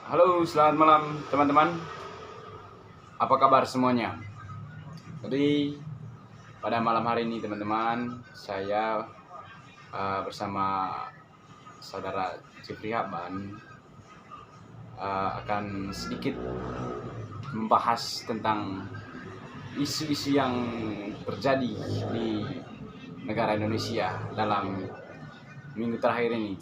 Halo, selamat malam teman-teman. Apa kabar semuanya? Jadi pada malam hari ini teman-teman, saya bersama saudara Jeffrey Haban akan sedikit membahas tentang isu-isu yang terjadi di negara Indonesia dalam minggu terakhir ini.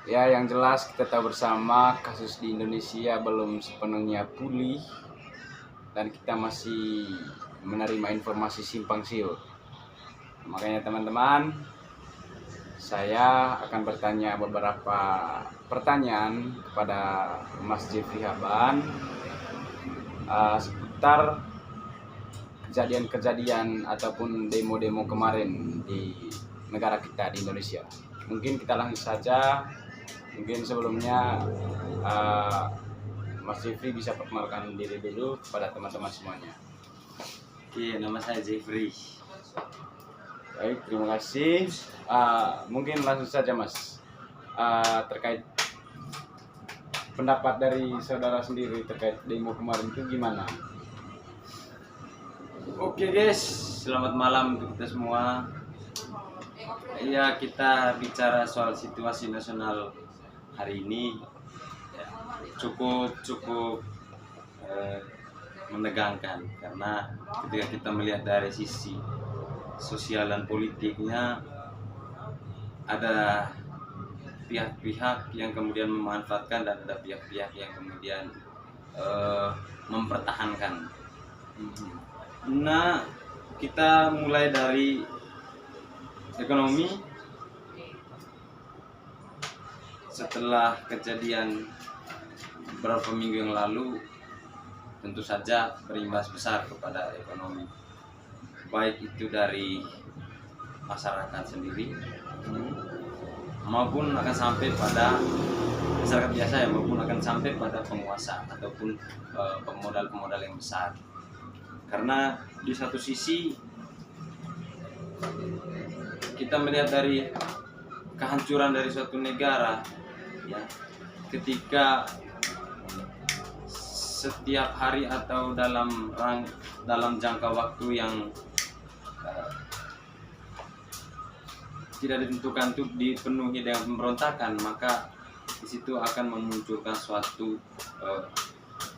Ya, yang jelas kita tahu bersama kasus di Indonesia belum sepenuhnya pulih dan kita masih menerima informasi simpang siur. Makanya teman-teman, saya akan bertanya beberapa pertanyaan kepada Mas Jeffrey Haban seputar kejadian-kejadian ataupun demo-demo kemarin di negara kita di Indonesia. Mungkin kita langsung saja. Mungkin sebelumnya Mas Jeffrey bisa perkenalkan diri dulu kepada teman-teman semuanya. Oke, nama saya Jeffrey. Baik, terima kasih. Mungkin langsung saja Mas, terkait pendapat dari saudara sendiri terkait demo kemarin itu gimana? Oke guys, selamat malam untuk kita semua. Ya, kita bicara soal situasi nasional hari ini ya, cukup menegangkan, karena ketika kita melihat dari sisi sosial dan politiknya, ada pihak-pihak yang kemudian memanfaatkan dan ada pihak-pihak yang kemudian mempertahankan. Nah, kita mulai dari ekonomi. Setelah kejadian beberapa minggu yang lalu, tentu saja berimbas besar kepada ekonomi, baik itu dari masyarakat sendiri maupun akan sampai pada masyarakat biasa ya, maupun akan sampai pada penguasa ataupun pemodal-pemodal yang besar. Karena di satu sisi kita melihat dari kehancuran dari suatu negara ya, ketika setiap hari atau dalam jangka waktu yang tidak ditentukan untuk dipenuhi dengan pemberontakan, maka di situ akan memunculkan suatu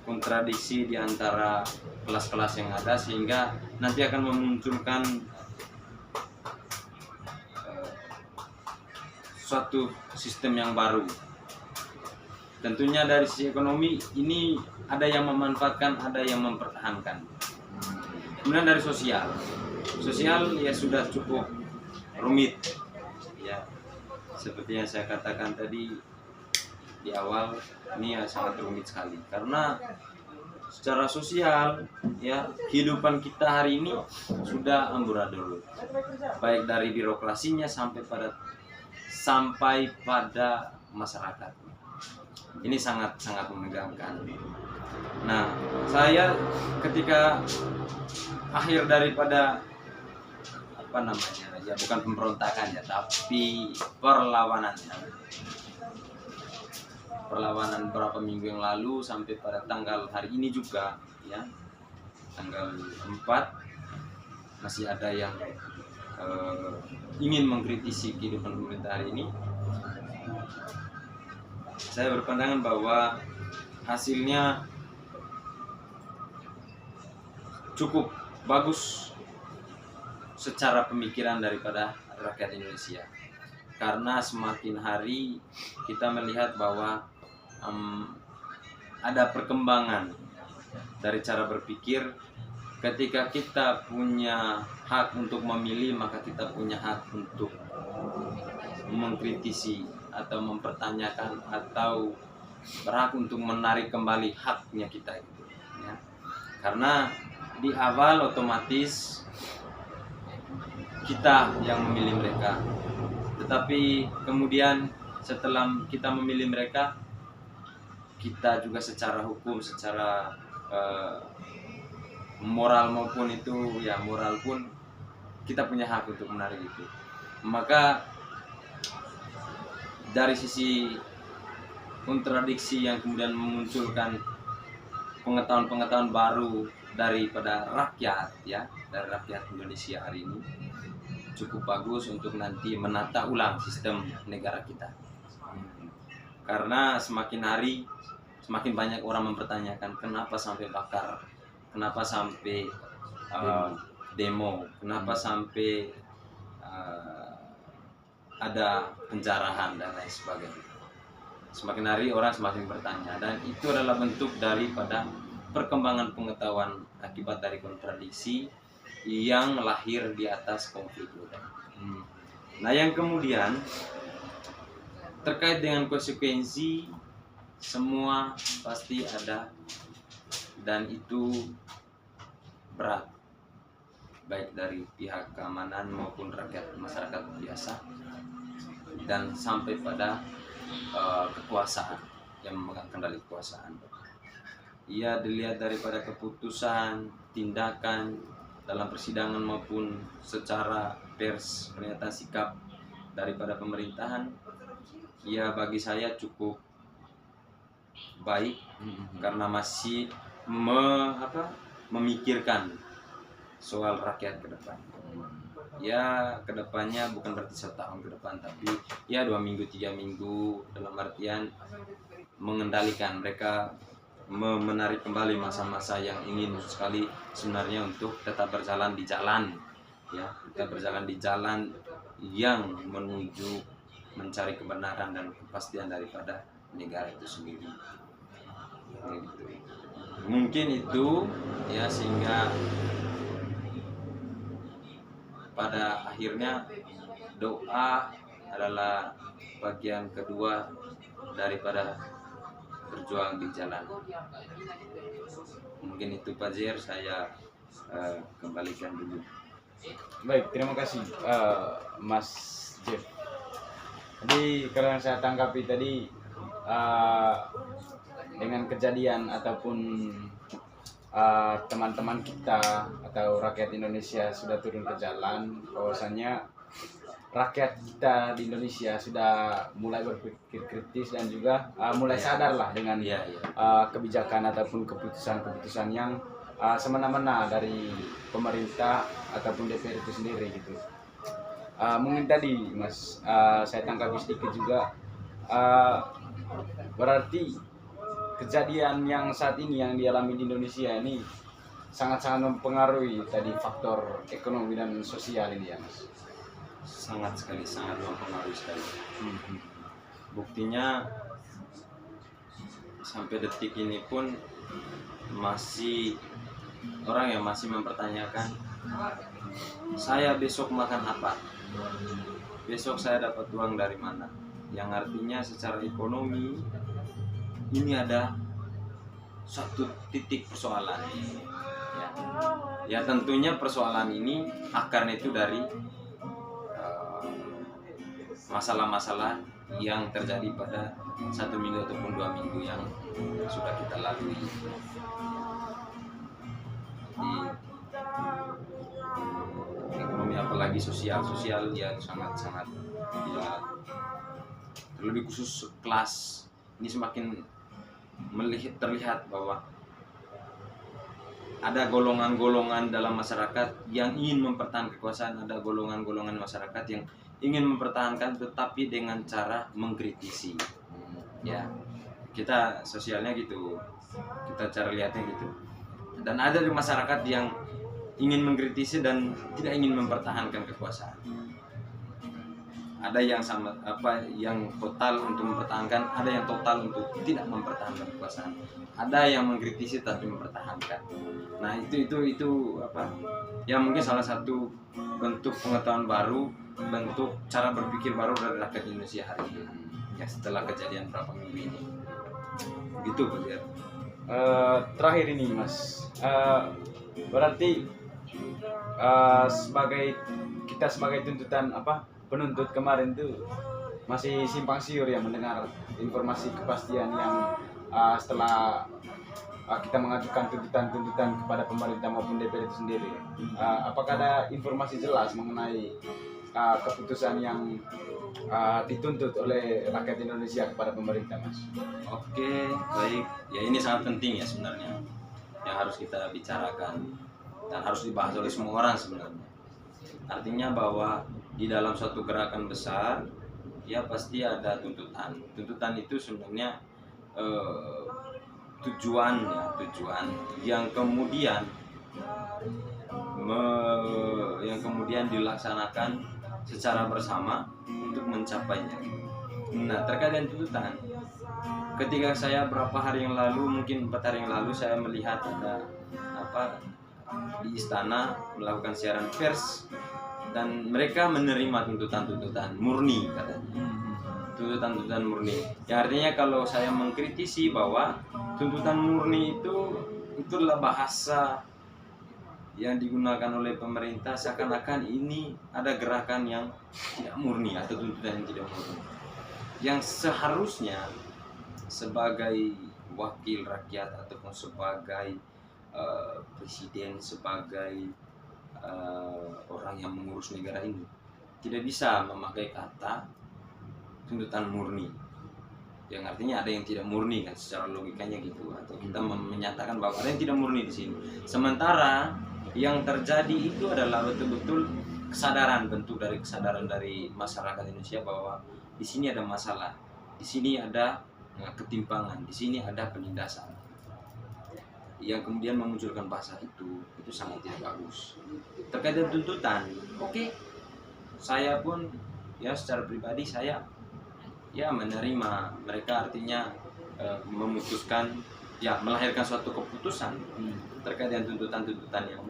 kontradiksi di antara kelas-kelas yang ada, sehingga nanti akan memunculkan suatu sistem yang baru. Tentunya dari sisi ekonomi ini ada yang memanfaatkan, ada yang mempertahankan. Kemudian dari sosial ya sudah cukup rumit ya, seperti yang saya katakan tadi di awal, ini ya sangat rumit sekali, karena secara sosial ya, kehidupan kita hari ini sudah amburadul, baik dari birokrasinya sampai pada masyarakat. Ini sangat menegangkan. Nah, saya ketika akhir daripada ya bukan pemberontakan ya, tapi perlawanan beberapa minggu yang lalu sampai pada tanggal hari ini juga ya, tanggal 4, masih ada yang ingin mengkritisi kehidupan pemerintah hari ini. Saya berpandangan bahwa hasilnya cukup bagus secara pemikiran daripada rakyat Indonesia, karena semakin hari kita melihat bahwa ada perkembangan dari cara berpikir. Ketika kita punya hak untuk memilih, maka kita punya hak untuk mengkritisi atau mempertanyakan, atau berhak untuk menarik kembali haknya kita gitu ya. Karena di awal otomatis kita yang memilih mereka, tetapi kemudian setelah kita memilih mereka, kita juga secara hukum, secara moral maupun itu ya, moral pun kita punya hak untuk menarik itu. Maka dari sisi kontradiksi yang kemudian memunculkan pengetahuan-pengetahuan baru daripada rakyat, ya, dari rakyat Indonesia hari ini cukup bagus untuk nanti menata ulang sistem negara kita. Karena semakin hari semakin banyak orang mempertanyakan kenapa sampai bakar, kenapa sampai demo, kenapa sampai ada penjarahan dan lain sebagainya. Semakin hari orang semakin bertanya, dan itu adalah bentuk daripada perkembangan pengetahuan akibat dari kontradiksi yang lahir di atas konflik global. Nah, yang kemudian terkait dengan konsekuensi, semua pasti ada dan itu berat, baik dari pihak keamanan maupun rakyat masyarakat biasa, dan sampai pada kekuasaan yang memegang kendali kekuasaan. Ia dilihat daripada keputusan, tindakan dalam persidangan maupun secara pers, pernyataan sikap daripada pemerintahan, ia bagi saya cukup baik karena masih memikirkan soal rakyat ke depan. Ya, kedepannya bukan berarti 1 tahun ke depan, tapi ya 2 minggu, 3 minggu, dalam artian mengendalikan mereka, menarik kembali masa-masa yang ingin sekali sebenarnya untuk tetap berjalan di jalan, ya, tetap berjalan di jalan yang menuju mencari kebenaran dan kepastian daripada negara itu sendiri. Mungkin itu, ya, sehingga pada akhirnya doa adalah bagian kedua daripada berjuang di jalan. Mungkin itu Pak Jer, saya kembalikan dulu. Baik, terima kasih Mas Jeff. Jadi kalau yang saya tanggapi tadi dengan kejadian ataupun teman-teman kita atau rakyat Indonesia sudah turun ke jalan, bahwasannya rakyat kita di Indonesia sudah mulai berpikir kritis dan juga mulai sadarlah dengan kebijakan ataupun keputusan-keputusan yang semena-mena dari pemerintah ataupun DPR itu sendiri gitu. Mungkin tadi Mas saya tanggapi sedikit juga, berarti kejadian yang saat ini yang dialami di Indonesia ini sangat-sangat mempengaruhi tadi faktor ekonomi dan sosial ini ya Mas. Sangat sekali, sangat mempengaruhi sekali. Buktinya sampai detik ini pun masih orang yang masih mempertanyakan, saya besok makan apa, besok saya dapat uang dari mana, yang artinya secara ekonomi ini ada satu titik persoalan, ya tentunya persoalan ini akarnya itu dari masalah-masalah yang terjadi pada 1 minggu ataupun 2 minggu yang sudah kita lalui. Di ekonomi apalagi sosial ya sangat-sangat ya, terlebih khusus kelas ini semakin terlihat bahwa ada golongan-golongan dalam masyarakat yang ingin mempertahankan kekuasaan, ada golongan-golongan masyarakat yang ingin mempertahankan tetapi dengan cara mengkritisi. Ya, kita sosialnya gitu, kita cara lihatnya gitu. Dan ada di masyarakat yang ingin mengkritisi dan tidak ingin mempertahankan kekuasaan. Ada yang yang total untuk mempertahankan, ada yang total untuk tidak mempertahankan kekuasaan. Ada yang mengkritisi tapi mempertahankan. Nah, itu ya mungkin salah satu bentuk pengetahuan baru, bentuk cara berpikir baru dari rakyat Indonesia hari ini. Ya, setelah kejadian berapa minggu ini. Begitu, Pak Jar. Terakhir ini, Mas. Berarti sebagai tuntutan penuntut kemarin tuh masih simpang siur ya mendengar informasi kepastian yang setelah kita mengajukan tuntutan-tuntutan kepada pemerintah maupun DPR itu sendiri, apakah ada informasi jelas mengenai keputusan yang dituntut oleh rakyat Indonesia kepada pemerintah, Mas? Oke, baik. Ya ini sangat penting ya sebenarnya yang harus kita bicarakan dan harus dibahas oleh semua orang sebenarnya. Artinya bahwa di dalam suatu gerakan besar ya pasti ada tuntutan. Tuntutan itu sebenarnya tujuan yang kemudian dilaksanakan secara bersama untuk mencapainya. Nah, terkait dengan tuntutan, ketika saya berapa hari yang lalu, mungkin 4 hari yang lalu, saya melihat ada di istana melakukan siaran pers dan mereka menerima tuntutan-tuntutan murni katanya. Tuntutan-tuntutan murni. Ya artinya kalau saya mengkritisi bahwa tuntutan murni itu adalah bahasa yang digunakan oleh pemerintah seakan-akan ini ada gerakan yang tidak murni atau tuntutan yang tidak murni. Yang seharusnya sebagai wakil rakyat ataupun sebagai presiden, sebagai orang yang mengurus negara ini tidak bisa memakai kata tuntutan murni, yang artinya ada yang tidak murni kan secara logikanya gitu, atau kita menyatakan bahwa ada yang tidak murni di sini. Sementara yang terjadi itu adalah betul-betul bentuk dari kesadaran dari masyarakat Indonesia bahwa di sini ada masalah, di sini ada ketimpangan, di sini ada penindasan. Yang kemudian memunculkan bahasa itu sangat tidak bagus. Terkait dengan tuntutan, oke, saya pun ya secara pribadi saya ya menerima mereka, artinya memutuskan ya melahirkan suatu keputusan terkait dengan tuntutan-tuntutan yang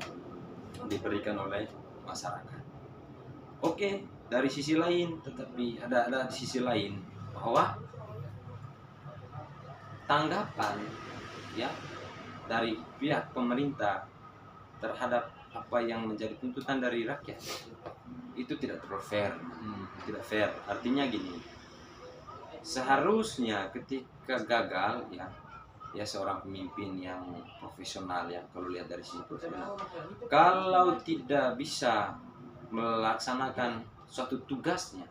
diberikan oleh masyarakat. Oke, dari sisi lain tetapi ada sisi lain bahwa tanggapan ya dari pihak pemerintah terhadap apa yang menjadi tuntutan dari rakyat itu tidak terlalu fair. Tidak fair. Artinya gini, seharusnya ketika gagal ya seorang pemimpin yang profesional ya, kalau lihat dari sisi profesional, kalau tidak bisa melaksanakan suatu tugasnya,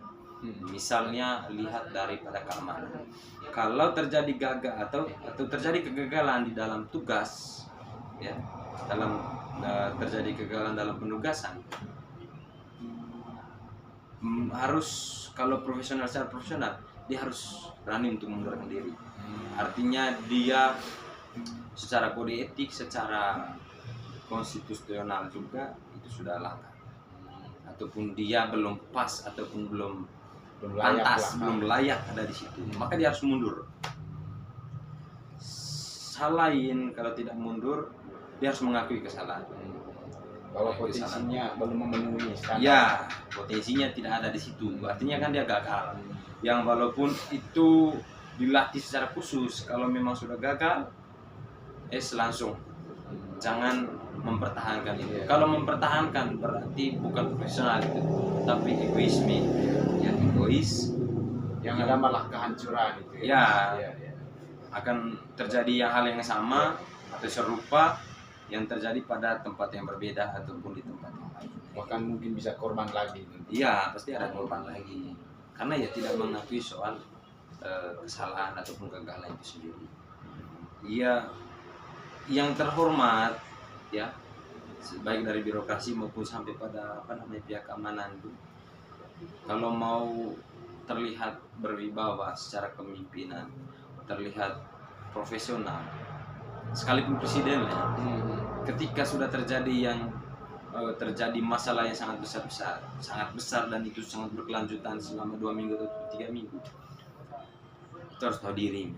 misalnya lihat daripada keamanan, kalau terjadi gagal atau terjadi kegagalan di dalam tugas ya, terjadi kegagalan dalam penugasan, harus kalau secara profesional dia harus berani untuk mundurkan diri. Artinya dia secara kode etik, secara konstitusional juga itu sudah langka, ataupun dia belum pas ataupun belum pantas, belum layak ada di situ, maka dia harus mundur. Hal lain, kalau tidak mundur dia harus mengakui kesalahan. Kalau potensinya belum memenuhi standar, ya potensinya tidak ada di situ, artinya kan dia gagal. Yang walaupun itu dilatih secara khusus, kalau memang sudah gagal langsung jangan mempertahankan itu. Kalau mempertahankan berarti bukan profesional itu, tapi egoisme, yang egois, yang ada malah kehancuran itu ya. Akan terjadi hal yang sama atau serupa yang terjadi pada tempat yang berbeda ataupun di tempat yang lain. Bahkan mungkin bisa korban lagi. Iya, pasti ada korban lagi, karena ya tidak mengakui soal kesalahan ataupun kegagalan itu sendiri. Iya, yang terhormat ya, baik dari birokrasi maupun sampai pada pihak keamanan itu, kalau mau terlihat berwibawa secara kepemimpinan, terlihat profesional, sekalipun presiden ya, ketika sudah terjadi terjadi masalah yang sangat besar dan itu sangat berkelanjutan selama 2 minggu atau 3 minggu, itu harus tahu diri.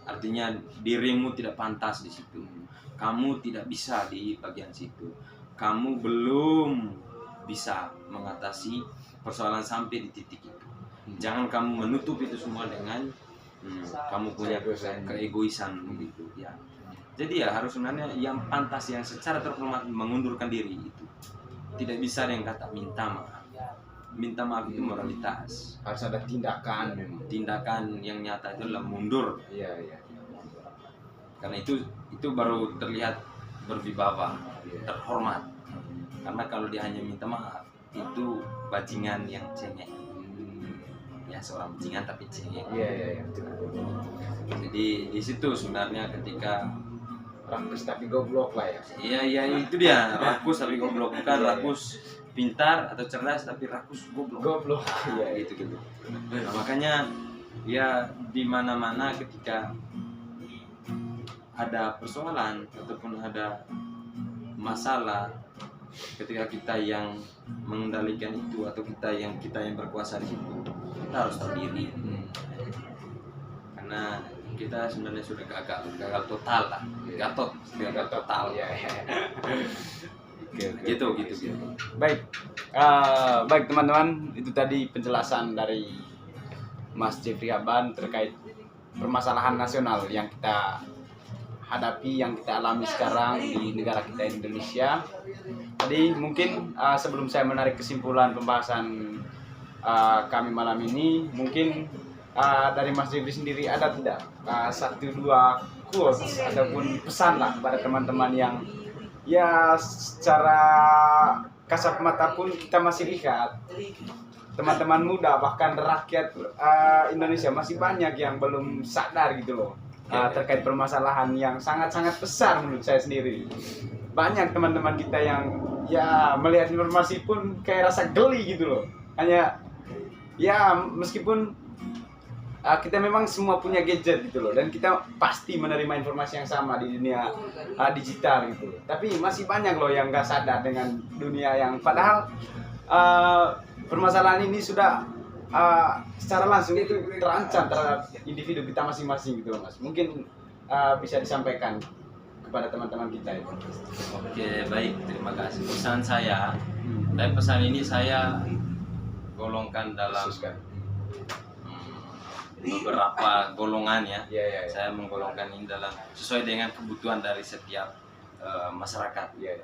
Artinya dirimu tidak pantas di situ, kamu tidak bisa di bagian situ, kamu belum bisa mengatasi persoalan sampai di titik itu. Jangan kamu menutup itu semua dengan kamu punya keegoisan begitu ya. Jadi ya harus sebenarnya yang pantas, yang secara terhormat mengundurkan diri itu. Tidak bisa ada yang kata minta maaf. Minta maaf itu moralitas. Harus ada tindakan memang. Tindakan yang nyata itu adalah mundur. Iya. Karena itu itu baru terlihat berwibawa, terhormat. Karena kalau dia hanya minta maaf, itu bajingan yang cengeng. Ya, seorang bajingan tapi cengeng. Iya. Jadi di situ sebenarnya ketika Rakus tapi goblok lah ya. iya itu dia, rakus tapi goblok, bukan rakus pintar atau cerdas tapi rakus goblok. Goblok. Iya gitu. Nah, makanya ya di mana-mana ketika ada persoalan ataupun ada masalah, ketika kita yang mengendalikan itu atau kita yang berkuasa di situ, kita harus tahu diri. Karena kita sebenarnya sudah gagal total lah, gagal total. Iya. Gitu. Baik, baik teman-teman, itu tadi penjelasan dari Mas Jeffrey Aban terkait permasalahan nasional yang kita hadapi, yang kita alami sekarang di negara kita Indonesia. Tadi mungkin sebelum saya menarik kesimpulan pembahasan kami malam ini, mungkin dari Mas Jeffrey sendiri ada tidak satu dua quotes ataupun pesan lah pada teman-teman yang ya secara kasat mata pun kita masih lihat teman-teman muda bahkan rakyat Indonesia masih banyak yang belum sadar gitu loh terkait permasalahan yang sangat-sangat besar menurut saya sendiri. Banyak teman-teman kita yang ya melihat informasi pun kayak rasa geli gitu loh. Hanya ya meskipun kita memang semua punya gadget gitu loh, dan kita pasti menerima informasi yang sama di dunia digital gitu. Tapi masih banyak loh yang nggak sadar dengan dunia yang padahal permasalahan ini sudah secara langsung itu terancam terhadap individu kita masing-masing gitu loh, Mas. Mungkin bisa disampaikan kepada teman-teman kita itu. Oke, baik, terima kasih. Pesan saya, dan pesan ini saya golongkan dalam beberapa golongan ya. Iya. Saya menggolongkan ini dalam sesuai dengan kebutuhan dari setiap masyarakat. Iya.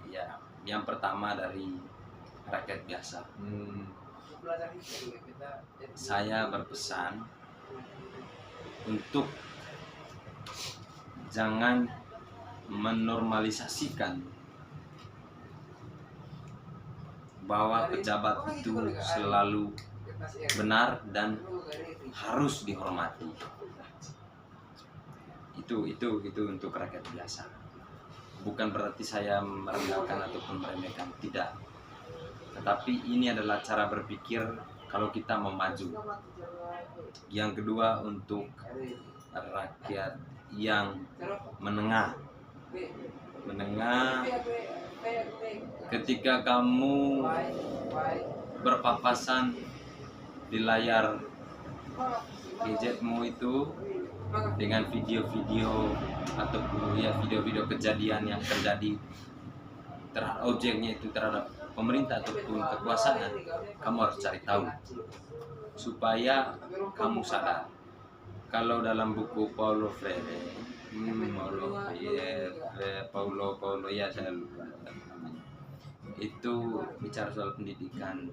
Ya, yang pertama dari rakyat biasa. Saya berpesan untuk jangan menormalisasikan bahwa pejabat itu selalu benar dan harus dihormati. Itu untuk rakyat biasa. Bukan berarti saya merendahkan ataupun meremehkan, tidak. Tetapi ini adalah cara berpikir kalau kita mau maju. Yang kedua untuk rakyat yang menengah. Ketika kamu berpapasan di layar gadgetmu itu dengan video-video ataupun ya video-video kejadian yang terjadi terhadap objeknya itu terhadap pemerintah ataupun kekuasaan, kamu harus cari tahu supaya kamu sadar. Kalau dalam buku Paulo Freire, Paulo ya saya lupa namanya, itu bicara soal pendidikan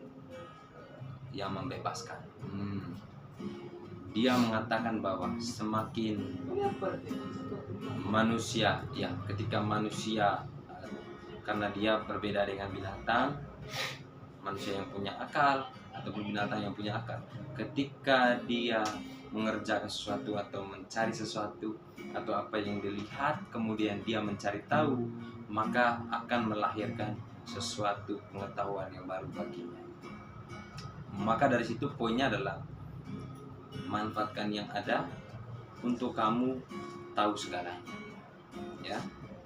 yang membebaskan. Dia mengatakan bahwa semakin manusia, ya ketika manusia, karena dia berbeda dengan binatang, manusia yang punya akal ataupun binatang yang punya akal, ketika dia mengerjakan sesuatu atau mencari sesuatu atau apa yang dilihat kemudian dia mencari tahu, maka akan melahirkan sesuatu pengetahuan yang baru baginya. Maka dari situ poinnya adalah manfaatkan yang ada untuk kamu tahu segalanya, ya.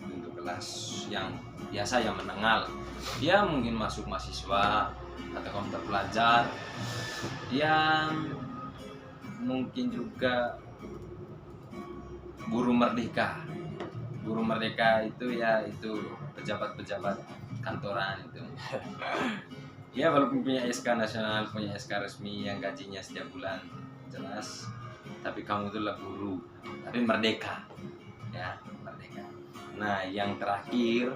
Untuk kelas yang biasa, yang menengah, dia mungkin masuk mahasiswa atau kamu terpelajar, yang mungkin juga buruh merdeka itu ya itu pejabat-pejabat kantoran itu. Ya walaupun punya SK nasional, punya SK resmi yang gajinya setiap bulan jelas, tapi kamu itulah buruh, tapi merdeka, ya merdeka. Nah yang terakhir,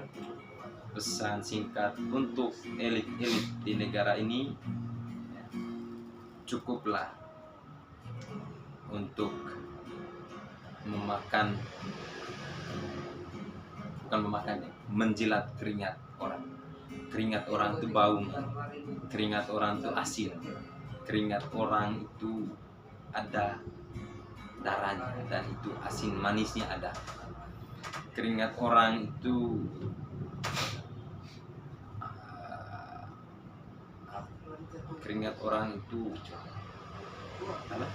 pesan singkat untuk elit-elit di negara ini, cukuplah untuk menjilat keringat orang. Keringat orang itu bau, keringat orang itu asin, keringat orang itu ada darahnya dan itu asin manisnya ada. Keringat orang itu apa?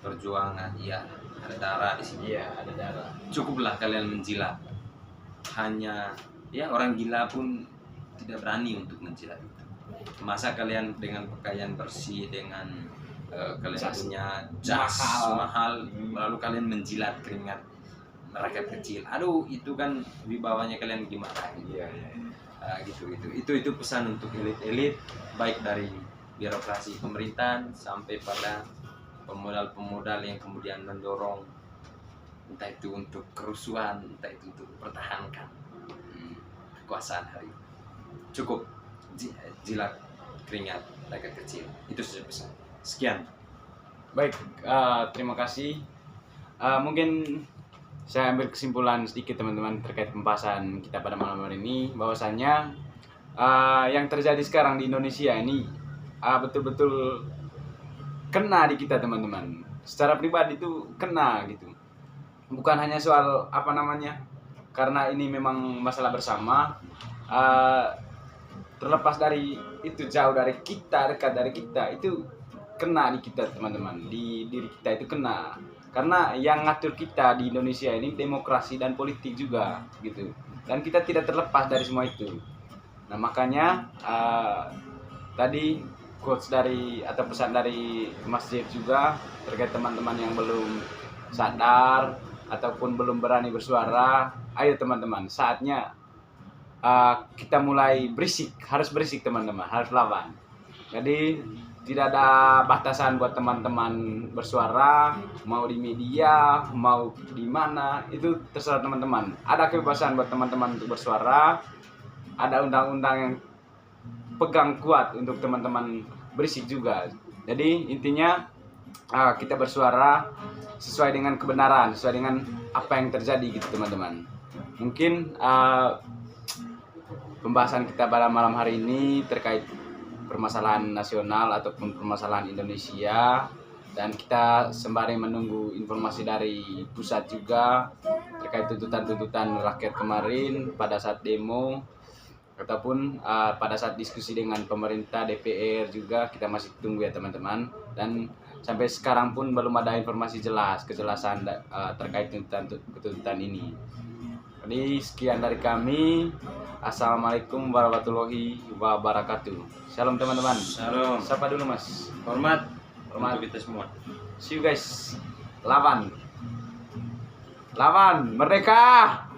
Perjuangan, ya, ada darah di sini. Iya, ada darah. Cukuplah kalian menjilat. Hanya ya orang gila pun tidak berani untuk menjilat itu. Masa kalian dengan pakaian bersih, dengan kalian punya jas mahal, lalu kalian menjilat keringat rakyat kecil. Aduh, itu kan wibawanya kalian gimana? Iya. Itu pesan untuk elit-elit, baik dari birokrasi pemerintahan sampai pada pemodal-pemodal yang kemudian mendorong, entah itu untuk kerusuhan, entah itu untuk pertahankan kekuasaan hari ini. Cukup jilat keringat rakyat kecil. Itu saja pesan. Sekian. Baik, terima kasih. Mungkin saya ambil kesimpulan sedikit teman-teman terkait pembahasan kita pada malam hari ini, bahwasanya yang terjadi sekarang di Indonesia ini betul-betul kena di kita teman-teman. Secara pribadi itu kena gitu. Bukan hanya soal karena ini memang masalah bersama, terlepas dari itu, jauh dari kita, dekat dari kita, itu kena di kita teman-teman, di diri kita itu kena. Karena yang ngatur kita di Indonesia ini demokrasi dan politik juga gitu. Dan kita tidak terlepas dari semua itu. Nah, makanya tadi quotes dari atau pesan dari Mas Jeff juga terkait teman-teman yang belum sadar ataupun belum berani bersuara. Ayo teman-teman, saatnya kita mulai berisik, harus berisik teman-teman, harus lawan. Jadi tidak ada batasan buat teman-teman bersuara, mau di media, mau di mana, itu terserah teman-teman. Ada kebebasan buat teman-teman untuk bersuara, ada undang-undang yang pegang kuat untuk teman-teman berisik juga. Jadi intinya kita bersuara sesuai dengan kebenaran, sesuai dengan apa yang terjadi gitu teman-teman. Mungkin pembahasan kita pada malam hari ini terkait permasalahan nasional ataupun permasalahan Indonesia, dan kita sembari menunggu informasi dari pusat juga terkait tuntutan-tuntutan rakyat kemarin pada saat demo ataupun pada saat diskusi dengan pemerintah DPR juga. Kita masih tunggu ya teman-teman, dan sampai sekarang pun belum ada informasi kejelasan terkait tuntutan ini. Jadi sekian dari kami. Assalamualaikum warahmatullahi wabarakatuh. Shalom teman-teman. Shalom. Sapa dulu Mas. Hormat Hormat untuk kita semua. See you guys. Lawan merdeka.